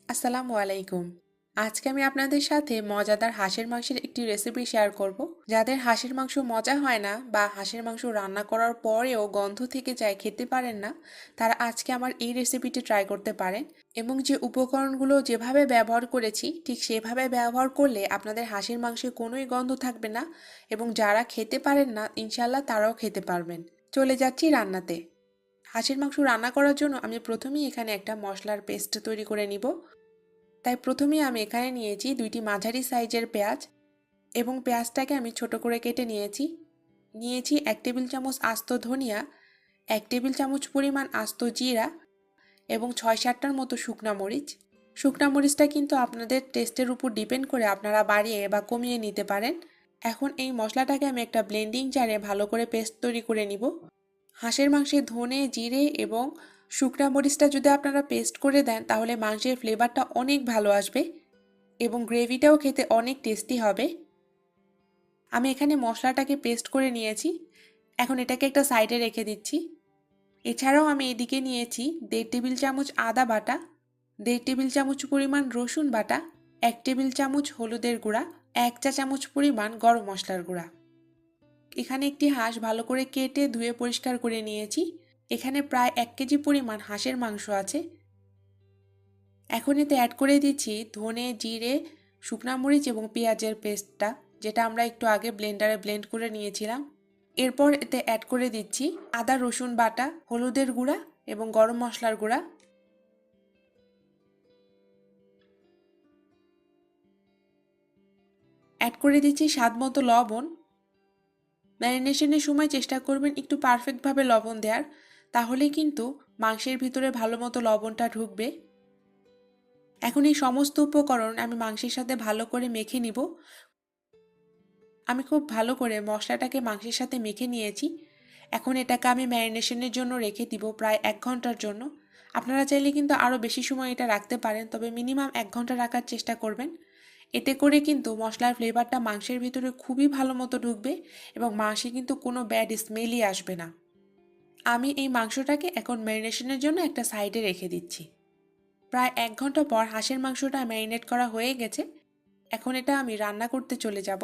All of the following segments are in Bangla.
আসসালামু আলাইকুম। আজকে আমি আপনাদের সাথে মজাদার হাঁসের মাংসের একটি রেসিপি শেয়ার করব। যাদের হাঁসের মাংস মজা হয় না বা হাঁসের মাংস রান্না করার পরেও গন্ধ থেকে যায় খেতে পারেন না, তারা আজকে আমার এই রেসিপিটি ট্রাই করতে পারেন। এবং যে উপকরণগুলো যেভাবে ব্যবহার করেছি ঠিক সেভাবে ব্যবহার করলে আপনাদের হাঁসের মাংসে কোনোই গন্ধ থাকবে না এবং যারা খেতে পারেন না ইনশাল্লাহ তারাও খেতে পারবেন। চলে যাচ্ছি রান্নাতে। হাঁসের মাংস রান্না করার জন্য আমি প্রথমেই এখানে একটা মশলার পেস্ট তৈরি করে নিব। তাই প্রথমেই আমি এখানে নিয়েছি দুইটি মাঝারি সাইজের পেঁয়াজ এবং পেঁয়াজটাকে আমি ছোট করে কেটে নিয়েছি 1 টেবিল চামচ আস্ত ধনিয়া, 1 টেবিল চামচ পরিমাণ আস্ত জিরা এবং 6-7টার মতো শুকনা মরিচ। শুকনা মরিচটা কিন্তু আপনাদের টেস্টের উপর ডিপেন্ড করে আপনারা বাড়িয়ে বা কমিয়ে নিতে পারেন। এখন এই মশলাটাকে আমি একটা ব্লেন্ডিং জারে ভালো করে পেস্ট তৈরি করে নিব। হাঁসের মাংসে ধনে, জিরে এবং শুকনা মরিচটা যদি আপনারা পেস্ট করে দেন তাহলে মাংসের ফ্লেভারটা অনেক ভালো আসবে এবং গ্রেভিটাও খেতে অনেক টেস্টি হবে। আমি এখানে মশলাটাকে পেস্ট করে নিয়েছি। এখন এটাকে একটা সাইডে রেখে দিচ্ছি। এছাড়াও আমি এদিকে নিয়েছি 1.5 টেবিল চামচ আদা বাটা, 1.5 টেবিল চামচ পরিমাণ রসুন বাটা, 1 টেবিল চামচ হলুদের গুঁড়া, 1 চা চামচ পরিমাণ গরম মশলার গুঁড়া। এখানে একটি হাঁস ভালো করে কেটে ধুয়ে পরিষ্কার করে নিয়েছি। এখানে প্রায় 1 কেজি পরিমাণ হাঁসের মাংস আছে। এখন এতে অ্যাড করে দিচ্ছি ধনে, জিরে, শুকনা মরিচ এবং পেঁয়াজের পেস্টটা, যেটা আমরা একটু আগে ব্লেন্ডারে ব্লেন্ড করে নিয়েছিলাম। এরপর এতে অ্যাড করে দিচ্ছি আদা রসুন বাটা, হলুদের গুঁড়া এবং গরম মশলার গুঁড়া। অ্যাড করে দিচ্ছি স্বাদ মতো লবণ। ম্যারিনেশনের সময় চেষ্টা করবেন একটু পারফেক্টভাবে লবণ দেওয়ার, তাহলেই কিন্তু মাংসের ভিতরে ভালো মতো লবণটা ঢুকবে। এখন এই সমস্ত উপকরণ আমি মাংসের সাথে ভালো করে মেখে নিব। আমি খুব ভালো করে মশলাটাকে মাংসের সাথে মেখে নিয়েছি। এখন এটাকে আমি ম্যারিনেশনের জন্য রেখে দিব প্রায় 1 ঘন্টার জন্য। আপনারা চাইলে কিন্তু আরও বেশি সময় এটা রাখতে পারেন, তবে মিনিমাম 1 ঘন্টা রাখার চেষ্টা করবেন। এতে করে কিন্তু মশলার ফ্লেভারটা মাংসের ভিতরে খুবই ভালো মতো ঢুকবে এবং মাংসে কিন্তু কোনো ব্যাড স্মেলই আসবে না। আমি এই মাংসটাকে এখন ম্যারিনেশনের জন্য একটা সাইডে রেখে দিচ্ছি। প্রায় 1 ঘন্টা পর হাঁসের মাংসটা ম্যারিনেট করা হয়ে গেছে। এখন এটা আমি রান্না করতে চলে যাব।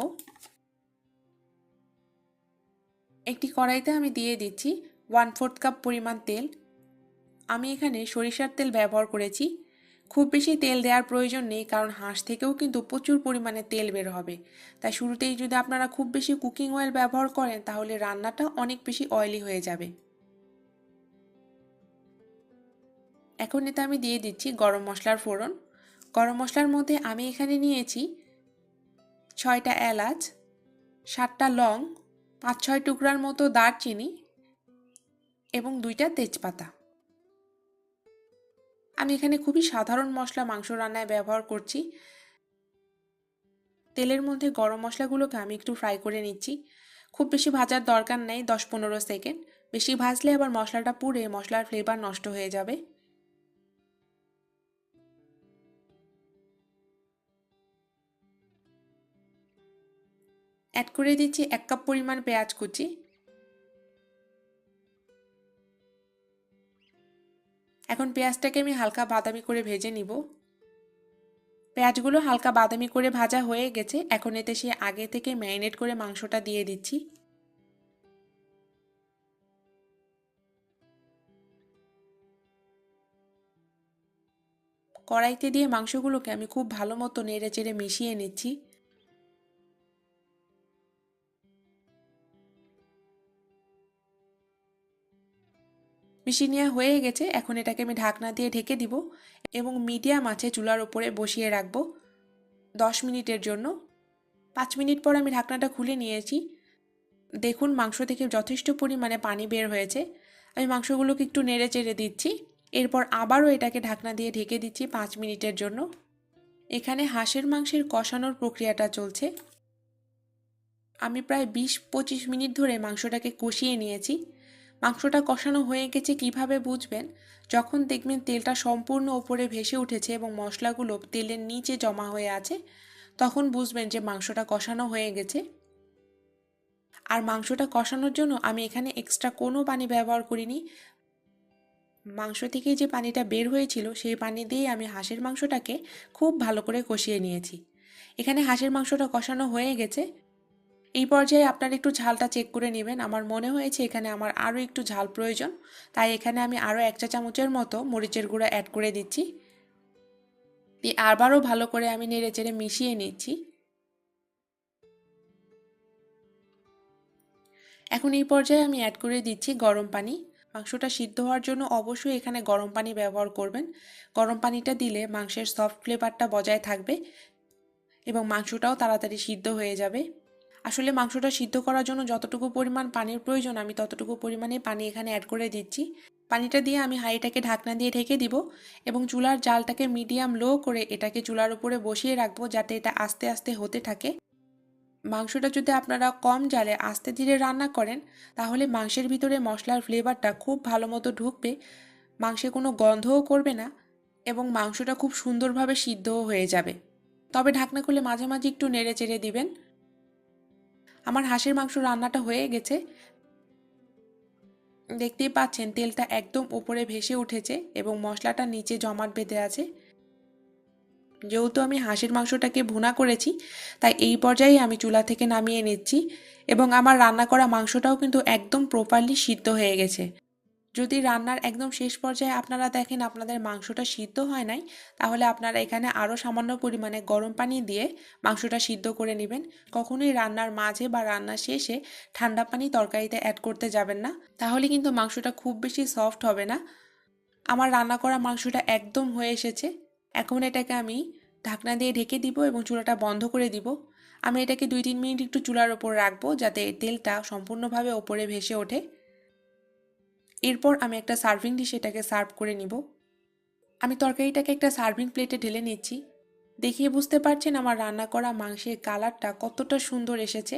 একটি কড়াইতে আমি দিয়ে দিচ্ছি 1/4 কাপ পরিমাণ তেল। আমি এখানে সরিষার তেল ব্যবহার করেছি। খুব বেশি তেল দেওয়ার প্রয়োজন নেই, কারণ হাঁস থেকেও কিন্তু প্রচুর পরিমাণে তেল বের হবে। তাই শুরুতেই যদি আপনারা খুব বেশি কুকিং অয়েল ব্যবহার করেন তাহলে রান্নাটা অনেক বেশি অয়েলি হয়ে যাবে। এখন এতে আমি দিয়ে দিচ্ছি গরম মশলার ফোড়ন। গরম মশলার মধ্যে আমি এখানে নিয়েছি 6টা এলাচ, 7টা লং, 5-6 টুকরার মতো দারচিনি এবং 2টা তেজপাতা। আমি এখানে খুবই সাধারণ মশলা মাংস রান্নায় ব্যবহার করছি। তেলের মধ্যে গরম মশলাগুলোকে আমি একটু ফ্রাই করে নিচ্ছি। খুব বেশি ভাজার দরকার নেই, 10-15 সেকেন্ড। বেশি ভাজলে আবার মশলাটা পুড়ে মশলার ফ্লেভার নষ্ট হয়ে যাবে। অ্যাড করে দিচ্ছি 1 কাপ পরিমাণ পেঁয়াজ কুচি। এখন পেঁয়াজটাকে আমি হালকা বাদামি করে ভেজে নিব। পেঁয়াজগুলো হালকা বাদামি করে ভাজা হয়ে গেছে। এখন এতে সে আগে থেকে ম্যারিনেট করে মাংসটা দিয়ে দিচ্ছি। কড়াইতে দিয়ে মাংসগুলোকে আমি খুব ভালো মতো নেড়ে চেড়ে মিশিয়ে নিচ্ছি। মিশিয়ে নেওয়া হয়ে গেছে। এখন এটাকে আমি ঢাকনা দিয়ে ঢেকে দিব এবং মিডিয়াম আঁচে চুলার ওপরে বসিয়ে রাখবো 10 মিনিটের জন্য। 5 মিনিট পর আমি ঢাকনাটা খুলে নিয়েছি। দেখুন মাংস থেকে যথেষ্ট পরিমাণে পানি বের হয়েছে। আমি মাংসগুলোকে একটু নেড়ে চেড়ে দিচ্ছি। এরপর আবারও এটাকে ঢাকনা দিয়ে ঢেকে দিচ্ছি 5 মিনিটের জন্য। এখানে হাঁসের মাংসের কষানোর প্রক্রিয়াটা চলছে। আমি প্রায় 20-25 মিনিট ধরে মাংসটাকে কষিয়ে নিয়েছি। মাংসটা কষানো হয়ে গেছে কিভাবে বুঝবেন? যখন দেখবেন তেলটা সম্পূর্ণ উপরে ভেসে উঠেছে এবং মশলাগুলো তেলের নিচে জমা হয়ে আছে, তখন বুঝবেন যে মাংসটা কষানো হয়ে গেছে। আর মাংসটা কষানোর জন্য আমি এখানে এক্সট্রা কোনো পানি ব্যবহার করিনি। মাংস থেকে যে পানিটা বের হয়েছিল সেই পানি দিয়ে আমি হাঁসের মাংসটাকে খুব ভালো করে কষিয়ে নিয়েছি। এখানে হাঁসের মাংসটা কষানো হয়ে গেছে। এই পর্যায়ে আপনারা একটু ঝালটা চেক করে নেবেন। আমার মনে হয়েছে এখানে আমার আরও একটু ঝাল প্রয়োজন, তাই এখানে আমি আরও 1 চা চামচের মতো মরিচের গুঁড়া অ্যাড করে দিচ্ছি। দিয়ে আবারও ভালো করে আমি নেড়েচেড়ে মিশিয়ে নিচ্ছি। এখন এই পর্যায়ে আমি অ্যাড করে দিচ্ছি গরম পানি। মাংসটা সিদ্ধ হওয়ার জন্য অবশ্যই এখানে গরম পানি ব্যবহার করবেন। গরম পানিটা দিলে মাংসের সফট ফ্লেভারটা বজায় থাকবে এবং মাংসটাও তাড়াতাড়ি সিদ্ধ হয়ে যাবে। আসলে মাংসটা সিদ্ধ করার জন্য যতটুকু পরিমাণ পানির প্রয়োজন আমি ততটুকু পরিমাণে পানি এখানে অ্যাড করে দিচ্ছি। পানিটা দিয়ে আমি হাঁড়িটাকে ঢাকনা দিয়ে ঢেকে দিব এবং চুলার জালটাকে মিডিয়াম লো করে এটাকে চুলার উপরে বসিয়ে রাখবো, যাতে এটা আস্তে আস্তে হতে থাকে। মাংসটা যদি আপনারা কম জালে আস্তে ধীরে রান্না করেন তাহলে মাংসের ভিতরে মশলার ফ্লেভারটা খুব ভালো মতো ঢুকবে, মাংসে কোনো গন্ধও করবে না এবং মাংসটা খুব সুন্দরভাবে সিদ্ধও হয়ে যাবে। তবে ঢাকনা খুলে মাঝে মাঝে একটু নেড়ে চেড়ে দিবেন। আমার হাঁসের মাংস রান্নাটা হয়ে গেছে। দেখতেই পাচ্ছেন তেলটা একদম উপরে ভেসে উঠেছে এবং মশলাটা নিচে জমাট বেঁধে আছে। যেহেতু আমি হাঁসের মাংসটাকে ভুনা করেছি তাই এই পর্যায়ে আমি চুলা থেকে নামিয়ে নিচ্ছি এবং আমার রান্না করা মাংসটাও কিন্তু একদম প্রপারলি সিদ্ধ হয়ে গেছে। যদি রান্নার একদম শেষ পর্যায়ে আপনারা দেখেন আপনাদের মাংসটা সিদ্ধ হয় নাই, তাহলে আপনারা এখানে আরও সামান্য পরিমাণে গরম পানি দিয়ে মাংসটা সিদ্ধ করে নেবেন। কখনোই রান্নার মাঝে বা রান্নার শেষে ঠান্ডা পানি তরকারিতে অ্যাড করতে যাবেন না, তাহলে কিন্তু মাংসটা খুব বেশি সফট হবে না। আমার রান্না করা মাংসটা একদম হয়ে এসেছে। এখন এটাকে আমি ঢাকনা দিয়ে ঢেকে দিব এবং চুলাটা বন্ধ করে দিব। আমি এটাকে 2-3 মিনিট একটু চুলার ওপর রাখবো যাতে তেলটা সম্পূর্ণভাবে ওপরে ভেসে ওঠে। এরপর আমি একটা সার্ভিং ডিশে এটাকে সার্ভ করে নিব। আমি তরকারিটাকে একটা সার্ভিং প্লেটে ঢেলে নিচ্ছি। দেখিয়ে বুঝতে পারছেন আমার রান্না করা মাংসের কালারটা কতটা সুন্দর এসেছে।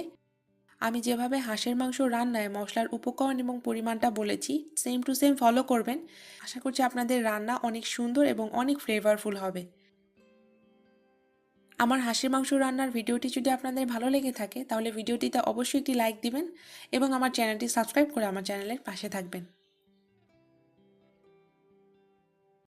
আমি যেভাবে হাঁসের মাংস রান্নায় মশলার উপকরণ এবং পরিমাণটা বলেছি সেম টু সেম ফলো করবেন। আশা করছি আপনাদের রান্না অনেক সুন্দর এবং অনেক ফ্লেভারফুল হবে। আমার হাঁসের মাংস রান্নার ভিডিওটি যদি আপনাদের ভালো লেগে থাকে তাহলে ভিডিওটিতে অবশ্যই একটি লাইক দিবেন এবং আমার চ্যানেলটি সাবস্ক্রাইব করে আমার চ্যানেলের পাশে থাকবেন।